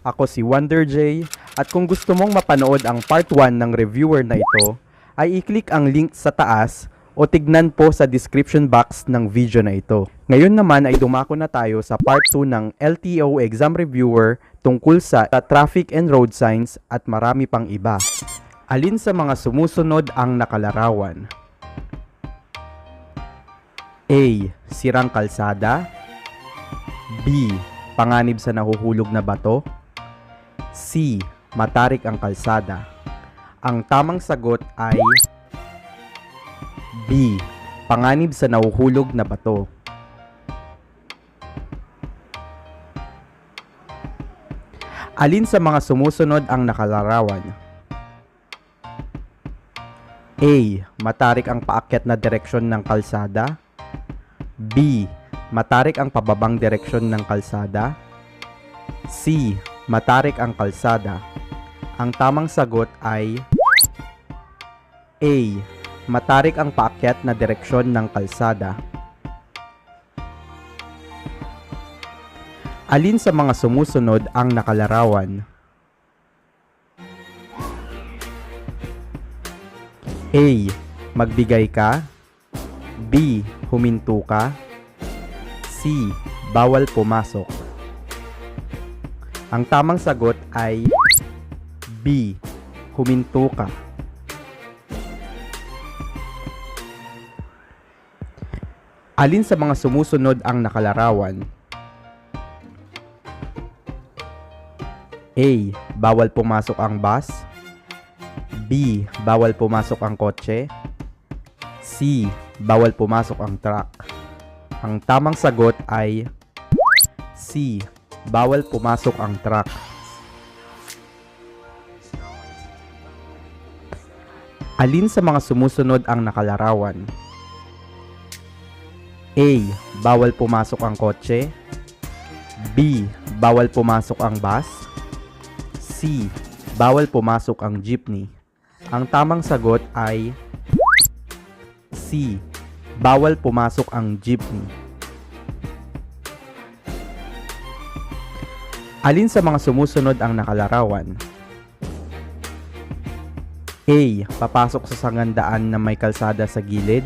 Ako si Wonder J at kung gusto mong mapanood ang part 1 ng reviewer na ito, ay i-click ang link sa taas o tignan po sa description box ng video na ito. Ngayon naman ay dumako na tayo sa part 2 ng LTO exam reviewer tungkol sa traffic and road signs at marami pang iba. Alin sa mga sumusunod ang nakalarawan? A. Sirang kalsada. B. Panganib sa nahuhulog na bato. C. Matarik ang kalsada. Ang tamang sagot ay B. Panganib sa nahuhulog na bato. Alin sa mga sumusunod ang nakalarawan? A. Matarik ang paakyat na direksyon ng kalsada. B. Matarik ang pababang direksyon ng kalsada. C. Matarik ang kalsada. Ang tamang sagot ay A. Matarik ang paakyat na direksyon ng kalsada. Alin sa mga sumusunod ang nakalarawan? A. Magbigay ka. B. Huminto ka. C. Bawal pumasok. Ang tamang sagot ay B. Huminto ka. Alin sa mga sumusunod ang nakalarawan? A. Bawal pumasok ang bus. B. Bawal pumasok ang kotse. C. Bawal pumasok ang truck. Ang tamang sagot ay C. Bawal pumasok ang truck. Alin sa mga sumusunod ang nakalarawan? A. Bawal pumasok ang kotse. B. Bawal pumasok ang bus. C. Bawal pumasok ang jeepney. Ang tamang sagot ay C. Bawal pumasok ang jeepney. Alin sa mga sumusunod ang nakalarawan? A. Papasok sa sangandaan na may kalsada sa gilid.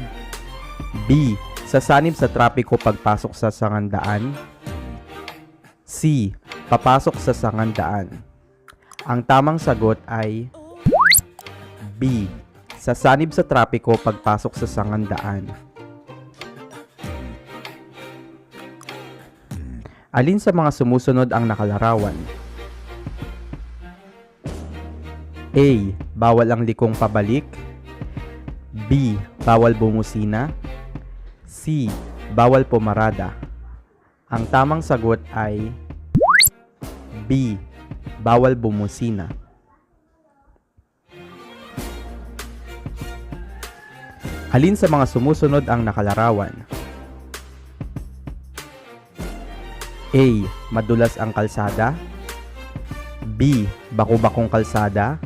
B. Sasanib sa trapiko pagpasok sa sangandaan. C. Papasok sa sangandaan. Ang tamang sagot ay B. Sasanib sa trapiko pagpasok sa sangandaan. Alin sa mga sumusunod ang nakalarawan? A. Bawal ang likong pabalik. B. Bawal bumusina. C. Bawal pumarada. Ang tamang sagot ay B. Bawal bumusina. Alin sa mga sumusunod ang nakalarawan? A. Madulas ang kalsada. B. Baku-bakong kalsada.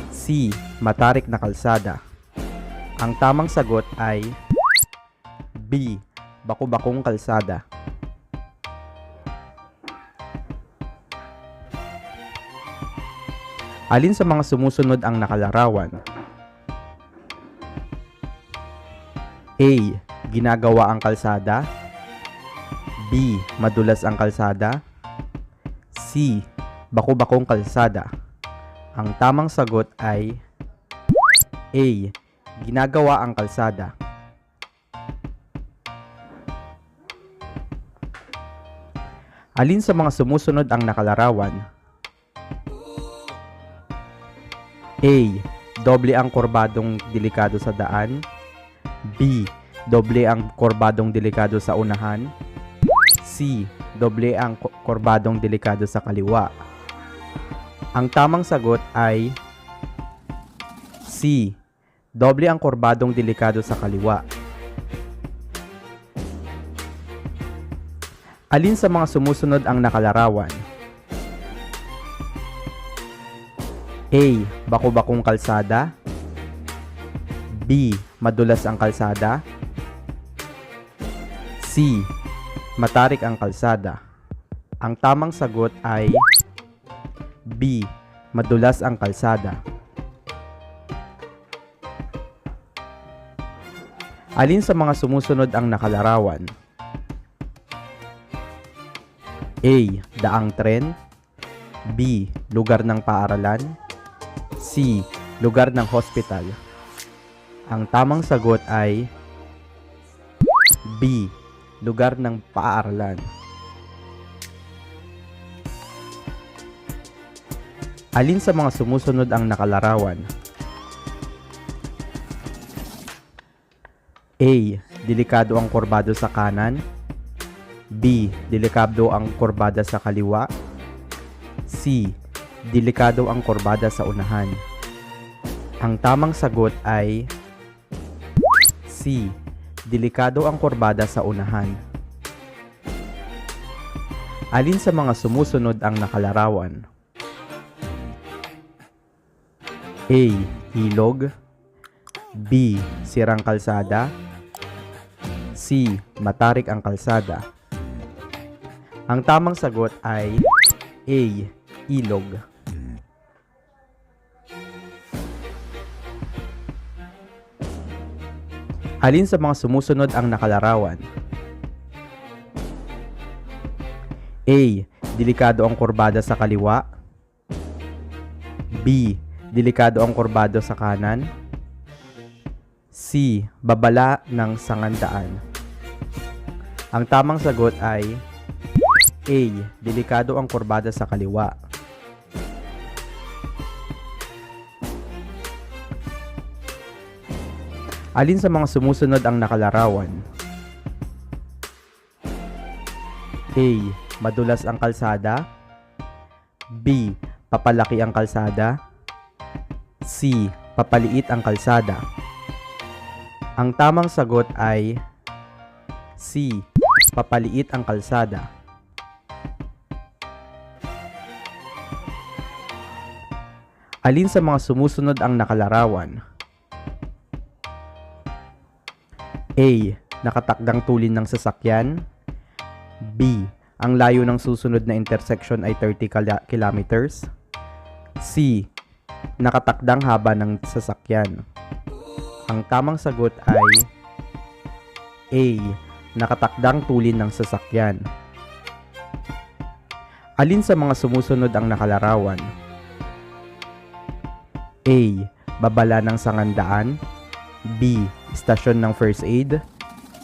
C. Matarik na kalsada. Ang tamang sagot ay B. Baku-bakong kalsada. Alin sa mga sumusunod ang nakalarawan? A. Ginagawa ang kalsada. B. Madulas ang kalsada. C. Baku-bakong kalsada. Ang tamang sagot ay A. Ginagawa ang kalsada. Alin sa mga sumusunod ang nakalarawan? A. Doble ang kurbadong delikado sa daan. B. Doble ang kurbadong delikado sa unahan. C. Doble ang kurbadong delikado sa kaliwa. Ang tamang sagot ay C. Doble ang kurbadong delikado sa kaliwa. Alin sa mga sumusunod ang nakalarawan? A. Baku-bakong kalsada. B. Madulas ang kalsada. C. Matarik ang kalsada. Ang tamang sagot ay B. Madulas ang kalsada. Alin sa mga sumusunod ang nakalarawan? A. Daang tren. B. Lugar ng paaralan. C. Lugar ng hospital. Ang tamang sagot ay B. Lugar ng paaralan. Alin sa mga sumusunod ang nakalarawan? A. Delikado ang kurbado sa kanan. B. Delikado ang kurbada sa kaliwa. C. Delikado ang kurbada sa unahan. Ang tamang sagot ay C. Delikado ang kurbada sa unahan. Alin sa mga sumusunod ang nakalarawan? A. Ilog. B. Sirang kalsada. C. Matarik ang kalsada. Ang tamang sagot ay A. Ilog. Alin sa mga sumusunod ang nakalarawan? A. Delikado ang kurbada sa kaliwa. B. Delikado ang kurbado sa kanan. C. Babala ng sangandaan. Ang tamang sagot ay A. Delikado ang kurbada sa kaliwa. Alin sa mga sumusunod ang nakalarawan? A. Madulas ang kalsada. B. Papalaki ang kalsada. C. Papaliit ang kalsada. Ang tamang sagot ay C. Papaliit ang kalsada. Alin sa mga sumusunod ang nakalarawan? A. Nakatakdang tulin ng sasakyan. B. Ang layo ng susunod na intersection ay 30 kilometers. C. Nakatakdang haba ng sasakyan. Ang tamang sagot ay A. Nakatakdang tulin ng sasakyan. Alin sa mga sumusunod ang nakalarawan? A. Babala ng sangandaan. B. Istasyon ng first aid.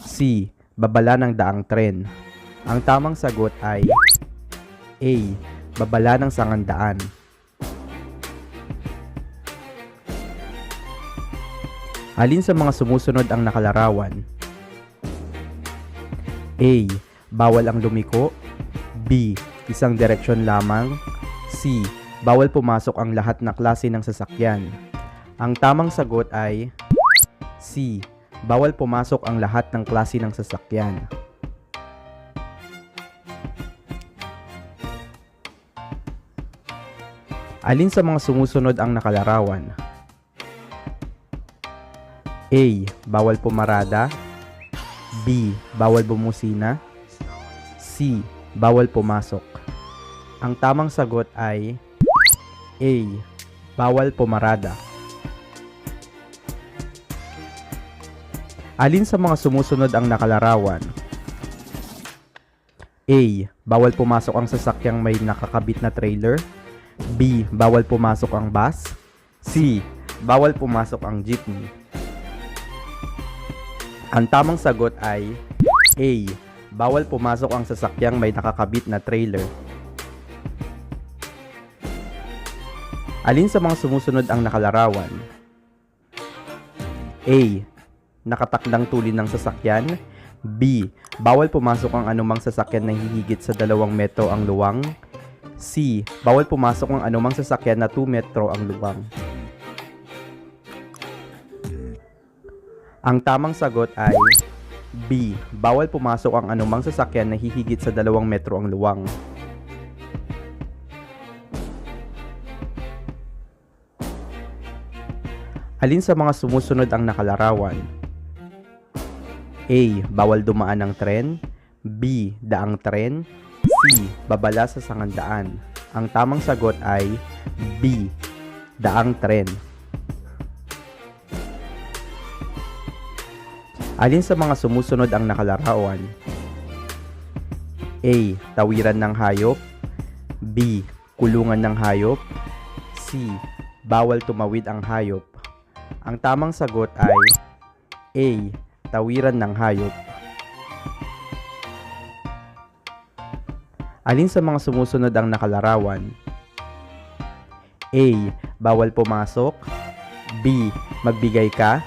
C. Babala ng daang tren. Ang tamang sagot ay A. Babala ng sangandaan. Alin sa mga sumusunod ang nakalarawan? A. Bawal ang lumiko. B. Isang direksyon lamang. C. Bawal pumasok ang lahat na klase ng sasakyan. Ang tamang sagot ay C. Bawal pumasok ang lahat ng klase ng sasakyan. Alin sa mga sumusunod ang nakalarawan? A. Bawal pumarada. B. Bawal bumusina. C. Bawal pumasok. Ang tamang sagot ay A. Bawal pumarada. Alin sa mga sumusunod ang nakalarawan? A. Bawal pumasok ang sasakyang may nakakabit na trailer. B. Bawal pumasok ang bus. C. Bawal pumasok ang jeepney. Ang tamang sagot ay A. Bawal pumasok ang sasakyang may nakakabit na trailer. Alin sa mga sumusunod ang nakalarawan? A. Nakatakdang tulin ng sasakyan. B. Bawal pumasok ang anumang sasakyan na hihigit sa 2 metro ang luwang. C. Bawal pumasok ang anumang sasakyan na 2 metro ang luwang. Ang tamang sagot ay B. Bawal pumasok ang anumang sasakyan na hihigit sa 2 metro ang luwang. Alin sa mga sumusunod ang nakalarawan? A. Bawal dumaan ng tren. B. Daang tren. C. C. Babala sa sangandaan. Ang tamang sagot ay B. Daang tren. Alin sa mga sumusunod ang nakalarawan? A. Tawiran ng hayop. B. Kulungan ng hayop. C. Bawal tumawid ang hayop. Ang tamang sagot ay A. Tawiran ng hayop. Alin sa mga sumusunod ang nakalarawan? A. Bawal pumasok. B. Magbigay ka.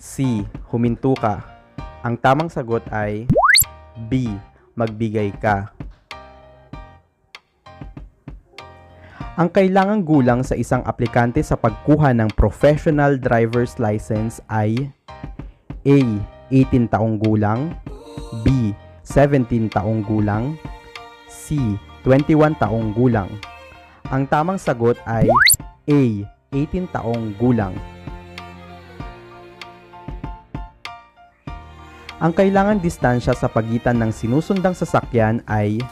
C. Huminto ka. Ang tamang sagot ay B. Magbigay ka. Ang kailangang gulang sa isang aplikante sa pagkuha ng professional driver's license ay A. 18 taong gulang. B. 17 taong gulang. C. 21 taong gulang. Ang tamang sagot ay A. 18 taong gulang. Ang kailangan distansya sa pagitan ng sinusundang sasakyan ay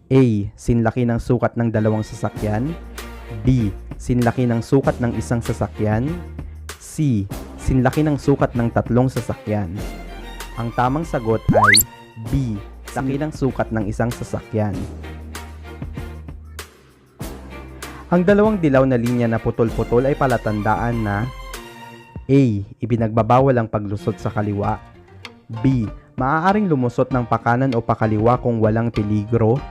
A. Sinlaki ng sukat ng dalawang sasakyan. B. Sinlaki ng sukat ng isang sasakyan. C. Sinlaki ng sukat ng tatlong sasakyan. Ang tamang sagot ay B. Laki ng sukat ng isang sasakyan. Ang dalawang dilaw na linya na putol-putol ay palatandaan na A. Ibinagbabawal ang paglusot sa kaliwa. B. Maaaring lumusot ng pakanan o pakaliwa kung walang peligro.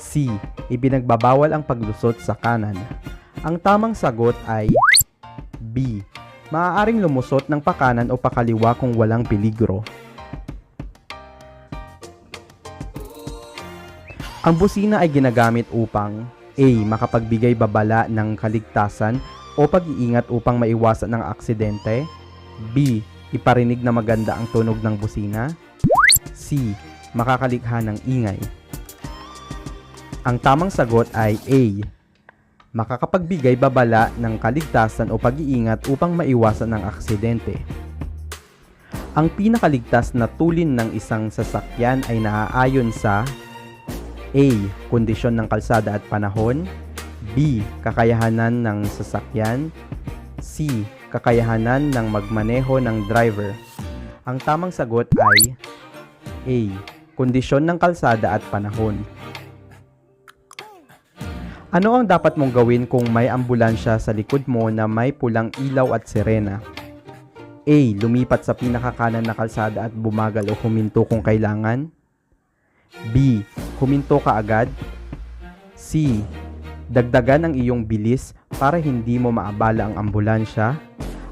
C. Ibinagbabawal ang paglusot sa kanan. Ang tamang sagot ay B. Maaaring lumusot ng pakanan o pakaliwa kung walang peligro. Ang busina ay ginagamit upang A. Makapagbigay babala ng kaligtasan o pag-iingat upang maiwasan ang aksidente. B. Iparinig na maganda ang tunog ng busina. C. Makakalikha ng ingay. Ang tamang sagot ay A. Makakapagbigay babala ng kaligtasan o pag-iingat upang maiwasan ang aksidente. Ang pinakaligtas na tulin ng isang sasakyan ay naaayon sa A. Kondisyon ng kalsada at panahon. B. Kakayahanan ng sasakyan. C. Kakayahanan ng magmaneho ng driver. Ang tamang sagot ay A. Kondisyon ng kalsada at panahon. Ano ang dapat mong gawin kung may ambulansya sa likod mo na may pulang ilaw at sirena? A. Lumipat sa pinakakanan na kalsada at bumagal o huminto kung kailangan. B. Huminto ka agad. C. Dagdagan ang iyong bilis para hindi mo maabala ang ambulansya.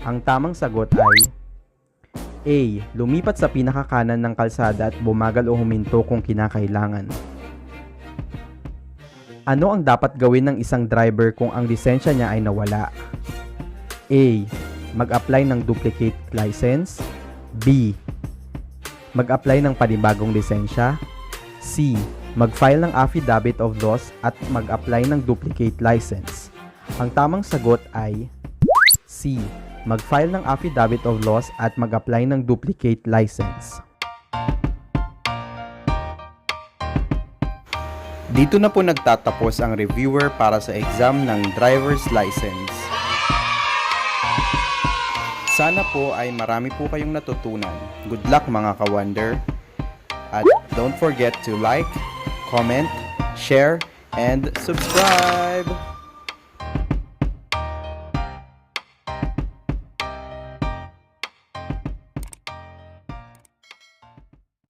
Ang tamang sagot ay A. Lumipat sa pinakakanan ng kalsada at bumagal o huminto kung kinakailangan. Ano ang dapat gawin ng isang driver kung ang lisensya niya ay nawala? A. Mag-apply ng duplicate license. B. Mag-apply ng panibagong lisensya. C. Mag-file ng affidavit of loss at mag-apply ng duplicate license. Ang tamang sagot ay C. Mag-file ng affidavit of loss at mag-apply ng duplicate license. Dito na po nagtatapos ang reviewer para sa exam ng driver's license. Sana po ay marami po kayong natutunan. Good luck mga ka-wonder. At don't forget to like, comment, share, and subscribe!